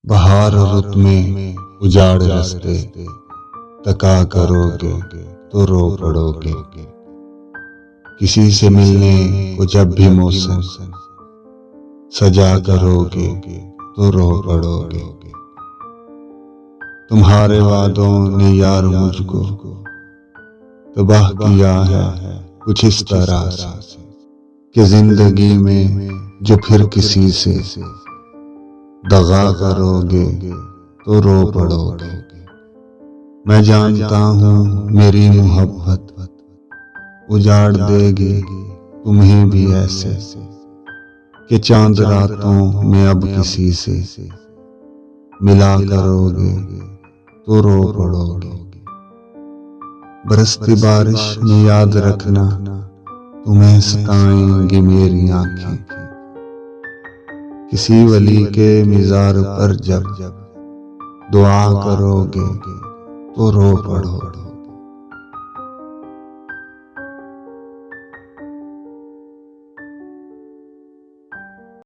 बहार रुत में उजाड़ रस्ते तका करोगे तो रो पड़ोगे। किसी से मिलने को जब भी मौसम सजा करोगे तो रो पड़ोगे। तुम्हारे वादों ने यार मुझको तबाह किया है कुछ इस तरह से कि जिंदगी में जो फिर किसी से दगा करोगे तो रो पड़ोगे। मैं जानता हूँ मेरी मोहब्बत उजाड़ देगी तुम्हें भी ऐसे कि चांद रातों में अब किसी से मिला करोगे तो रो पड़ोगे। बरसती बारिश में याद रखना तुम्हें सताएंगी मेरी आंखें। किसी वली के मिज़ार पर जब दुआ करोगे तो रो पड़ोगे।